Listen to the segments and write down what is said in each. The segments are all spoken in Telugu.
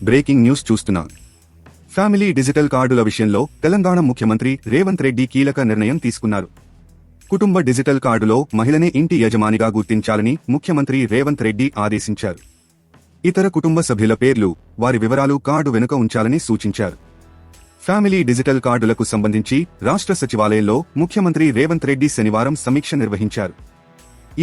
బ్రేకింగ్ న్యూస్ చూస్తున్నాం. ఫ్యామిలీ డిజిటల్ కార్డుల విషయంలో తెలంగాణ ముఖ్యమంత్రి రేవంత్ రెడ్డి కీలక నిర్ణయం తీసుకున్నారు. కుటుంబ డిజిటల్ కార్డులో మహిళనే ఇంటి యజమానిగా గుర్తించాలని ముఖ్యమంత్రి రేవంత్ రెడ్డి ఆదేశించారు. ఇతర కుటుంబ సభ్యుల పేర్లు, వారి వివరాలు కార్డు వెనుక ఉంచాలని సూచించారు. ఫ్యామిలీ డిజిటల్ కార్డులకు సంబంధించి రాష్ట్ర సచివాలయంలో ముఖ్యమంత్రి రేవంత్ రెడ్డి శనివారం సమీక్ష నిర్వహించారు.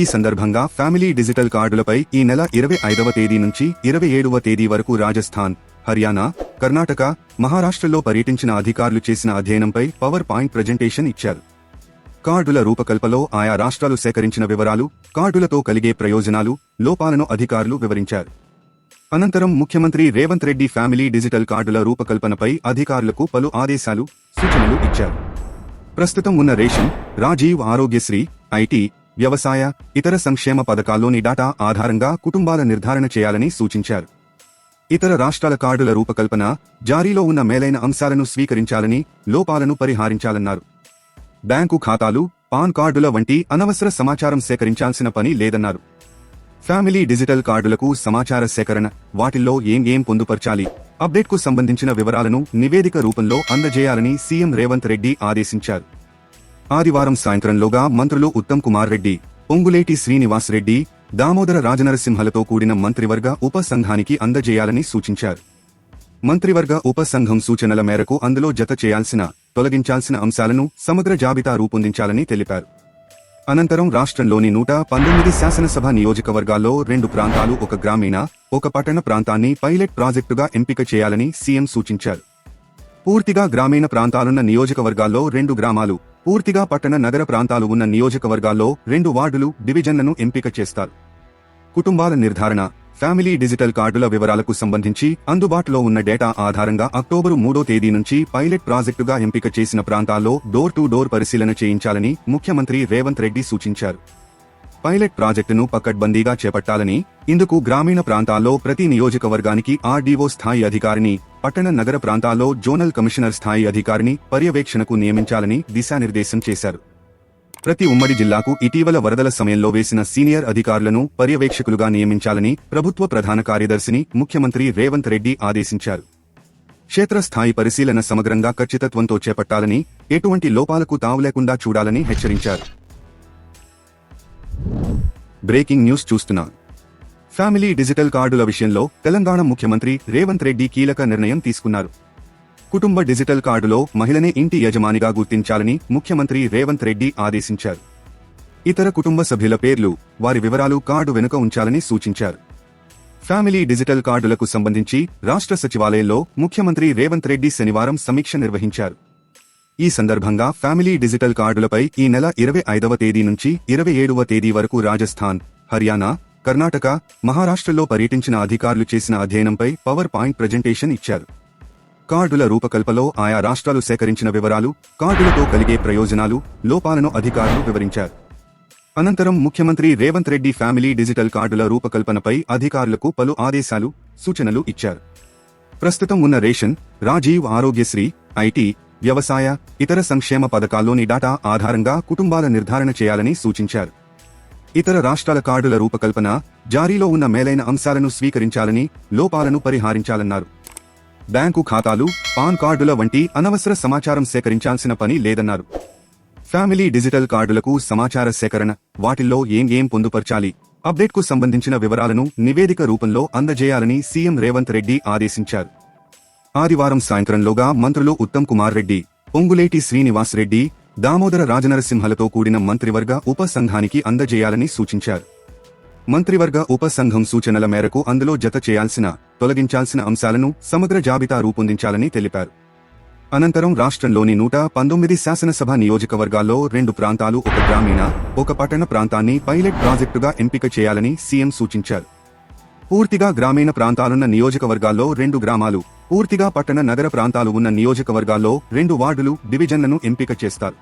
ఈ సందర్భంగా ఫ్యామిలీ డిజిటల్ కార్డులపై ఈ నెల 25వ తేదీ నుంచి 27వ తేదీ వరకు రాజస్థాన్, హర్యానా, కర్ణాటక, మహారాష్ట్రలో పర్యటించిన అధికారులు చేసిన అధ్యయనంపై పవర్ పాయింట్ ప్రజెంటేషన్ ఇచ్చారు. కార్డుల రూపకల్పనలో ఆయా రాష్ట్రాలు సేకరించిన వివరాలు, కార్డులతో కలిగే ప్రయోజనాలు, లోపాలను అధికారులు వివరించారు. అనంతరం ముఖ్యమంత్రి రేవంత్ రెడ్డి ఫ్యామిలీ డిజిటల్ కార్డుల రూపకల్పనపై అధికారులకు పలు ఆదేశాలు, సూచనలు ఇచ్చారు. ప్రస్తుతం ఉన్న రేషన్, రాజీవ్ ఆరోగ్యశ్రీ, ఐటీ, వ్యవసాయ, ఇతర సంక్షేమ పథకాల్లోని డాటా ఆధారంగా కుటుంబాల నిర్ధారణ చేయాలని సూచించారు. ఇతర రాష్ట్రాల కార్డుల రూపకల్పన, జారీలో ఉన్న మేలైన అంశాలను స్వీకరించాలని, లోపాలను పరిహారించాలన్నారు. బ్యాంకు ఖాతాలు, పాన్ కార్డుల వంటి అనవసర సమాచారం సేకరించాల్సిన పని లేదన్నారు. ఫ్యామిలీ డిజిటల్ కార్డులకు సమాచార సేకరణ, వాటిల్లో ఏం పొందుపర్చాలి, అప్డేట్కు సంబంధించిన వివరాలను నివేదిక రూపంలో అందజేయాలని సీఎం రేవంత్ రెడ్డి ఆదేశించారు. ఆదివారం సాయంత్రంలోగా మంత్రులు ఉత్తమ్ కుమార్ రెడ్డి, పొంగులేటి శ్రీనివాస్ రెడ్డి, దామోదర రాజనరసింహలతో కూడిన మంత్రివర్గ ఉప సంఘానికి అందజేయాలని సూచించారు. మంత్రివర్గ ఉప సంఘం సూచనల మేరకు అందులో జత చేయాల్సిన, తొలగించాల్సిన అంశాలను సమగ్ర జాబితా రూపొందించాలని తెలిపారు. అనంతరం రాష్ట్రంలోని 119 శాసనసభ నియోజకవర్గాల్లో 2 ప్రాంతాలు, 1 గ్రామీణ, 1 పట్టణ ప్రాంతాన్ని పైలట్ ప్రాజెక్టుగా ఎంపిక చేయాలని సీఎం సూచించారు. పూర్తిగా గ్రామీణ ప్రాంతాలున్న నియోజకవర్గాల్లో 2 గ్రామాలు, పూర్తిగా పట్టణ నగర ప్రాంతాలు ఉన్న నియోజకవర్గాల్లో 2 వార్డులు, డివిజన్లను ఎంపిక చేస్తారు. కుటుంబాల నిర్ధారణ, ఫ్యామిలీ డిజిటల్ కార్డుల వివరాలకు సంబంధించి అందుబాటులో ఉన్న డేటా ఆధారంగా అక్టోబరు 3వ తేదీ నుంచి పైలట్ ప్రాజెక్టుగా ఎంపిక చేసిన ప్రాంతాల్లో డోర్ టు డోర్ పరిశీలన చేయించాలని ముఖ్యమంత్రి రేవంత్ రెడ్డి సూచించారు. పైలట్ ప్రాజెక్టును పకడ్బందీగా చేపట్టాలని, ఇందుకు గ్రామీణ ప్రాంతాల్లో ప్రతి నియోజకవర్గానికి ఆర్డీఓ స్థాయి అధికారిని, పట్టణ నగర ప్రాంతాల్లో జోనల్ కమిషనర్ స్థాయి అధికారిని పర్యవేక్షణకు నియమించాలని దిశానిర్దేశం చేశారు. ప్రతి ఉమ్మడి జిల్లాకు ఇటీవల వరదల సమయంలో వేసిన సీనియర్ అధికారులను పర్యవేక్షకులుగా నియమించాలని ప్రభుత్వ ప్రధాన కార్యదర్శిని ముఖ్యమంత్రి రేవంత్ రెడ్డి ఆదేశించారు. క్షేత్రస్థాయి పరిశీలన సమగ్రంగా ఖచ్చితత్వంతో చేపట్టాలని, ఎటువంటి లోపాలకు తావులేకుండా చూడాలని హెచ్చరించారు. బ్రేకింగ్ న్యూస్ చూస్తున్నాం. ఫ్యామిలీ డిజిటల్ కార్డుల విషయంలో తెలంగాణ ముఖ్యమంత్రి రేవంత్ రెడ్డి కీలక నిర్ణయం తీసుకున్నారు. కుటుంబ డిజిటల్ కార్డులో మహిళనే ఇంటి యజమానిగా గుర్తించాలని ముఖ్యమంత్రి రేవంత్ రెడ్డి ఆదేశించారు. ఇతర కుటుంబ సభ్యుల పేర్లు, వారి వివరాలు కార్డు వెనుక ఉంచాలని సూచించారు. ఫ్యామిలీ డిజిటల్ కార్డులకు సంబంధించి రాష్ట్ర సచివాలయంలో ముఖ్యమంత్రి రేవంత్ రెడ్డి శనివారం సమీక్ష నిర్వహించారు. ఈ సందర్భంగా ఫ్యామిలీ డిజిటల్ కార్డులపై ఈ నెల 25వ తేదీ నుంచి 27వ తేదీ వరకు రాజస్థాన్, హర్యానా, కర్ణాటక, మహారాష్ట్రలో పర్యటించిన అధికారులు చేసిన అధ్యయనంపై పవర్ పాయింట్ ప్రజెంటేషన్ ఇచ్చారు. కార్డుల రూపకల్పనలో ఆయా రాష్ట్రాలు సేకరించిన వివరాలు, కార్డులతో కలిగే ప్రయోజనాలు, లోపాలను అధికారులు వివరించారు. అనంతరం ముఖ్యమంత్రి రేవంత్ రెడ్డి ఫ్యామిలీ డిజిటల్ కార్డుల రూపకల్పనపై అధికారులకు పలు ఆదేశాలు, సూచనలు ఇచ్చారు. ప్రస్తుతం ఉన్న రేషన్, రాజీవ్ ఆరోగ్యశ్రీ, ఐటీ, వ్యవసాయ, ఇతర సంక్షేమ పథకాల్లోని డాటా ఆధారంగా కుటుంబాల నిర్ధారణ చేయాలని సూచించారు. ఇతర రాష్ట్రాల కార్డుల రూపకల్పన, జారీలో ఉన్న మేలైన అంశాలను స్వీకరించాలని, లోపాలను పరిహారించాలన్నారు. బ్యాంకు ఖాతాలు, పాన్ కార్డుల వంటి అనవసర సమాచారం సేకరించాల్సిన పని లేదన్నారు. ఫ్యామిలీ డిజిటల్ కార్డులకు సమాచార సేకరణ, వాటిల్లో ఏం పొందుపర్చాలి, అప్డేట్కు సంబంధించిన వివరాలను నివేదిక రూపంలో అందజేయాలని సీఎం రేవంత్ రెడ్డి ఆదేశించారు. ఆదివారం సాయంత్రంలోగా మంత్రులు ఉత్తమ్ కుమార్ రెడ్డి, పొంగులేటి శ్రీనివాస్ రెడ్డి, దామోదర రాజనరసింహలతో కూడిన మంత్రివర్గ ఉప సంఘానికి అందజేయాలని సూచించారు. మంత్రివర్గ ఉప సంఘం సూచనల మేరకు అందులో జత చేయాల్సిన, తొలగించాల్సిన అంశాలను సమగ్ర జాబితా రూపొందించాలని తెలిపారు. అనంతరం రాష్ట్రంలోని 119 శాసనసభ నియోజకవర్గాల్లో 2 ప్రాంతాలు, 1 గ్రామీణ, 1 పట్టణ ప్రాంతాన్ని పైలట్ ప్రాజెక్టుగా ఎంపిక చేయాలని సీఎం సూచించారు. పూర్తిగా గ్రామీణ ప్రాంతాలున్న నియోజకవర్గాల్లో 2 గ్రామాలు, పూర్తిగా పట్టణ నగర ప్రాంతాలు ఉన్న నియోజకవర్గాల్లో 2 వార్డులు, డివిజన్లను ఎంపిక చేస్తారు.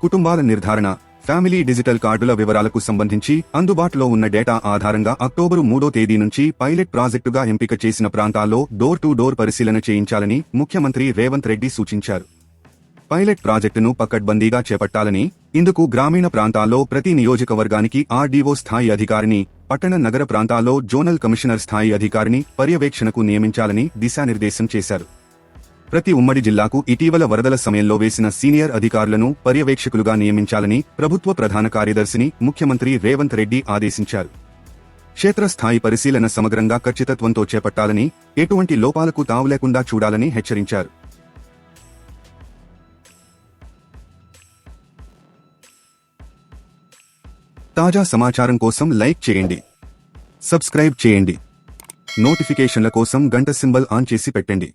కుటుంబాల నిర్ధారణ, ఫ్యామిలీ డిజిటల్ కార్డుల వివరాలకు సంబంధించి అందుబాటులో ఉన్న డేటా ఆధారంగా అక్టోబరు 3వ తేదీ నుంచి పైలట్ ప్రాజెక్టుగా ఎంపిక చేసిన ప్రాంతాల్లో డోర్ టు డోర్ పరిశీలన చేయించాలని ముఖ్యమంత్రి రేవంత్ రెడ్డి సూచించారు. పైలట్ ప్రాజెక్టును పకడ్బందీగా చేపట్టాలని, ఇందుకు గ్రామీణ ప్రాంతాల్లో ప్రతి నియోజకవర్గానికి ఆర్డీఓ స్థాయి అధికారిని, పట్టణ నగర ప్రాంతాల్లో జోనల్ కమిషనర్ స్థాయి అధికారిని పర్యవేక్షణకు నియమించాలని దిశానిర్దేశం చేశారు. ప్రతి ఉమ్మడి జిల్లాకు ఇటీవల వరదల సమయంలో వేసిన సీనియర్ అధికారులను పర్యవేక్షకులుగా నియమించాలని ప్రభుత్వ ప్రధాన కార్యదర్శిని ముఖ్యమంత్రి రేవంత్ రెడ్డి ఆదేశించారు. క్షేత్రస్థాయి పరిశీలన సమగ్రంగా ఖచ్చితత్వంతో చేపట్టాలని, ఎటువంటి లోపాలకు తావు లేకుండా చూడాలని హెచ్చరించారు. తాజా సమాచారం కోసం లైక్ చేయండి, సబ్స్క్రైబ్ చేయండి, నోటిఫికేషన్ల కోసం గంట సింబల్ ఆన్ చేసి పెట్టండి.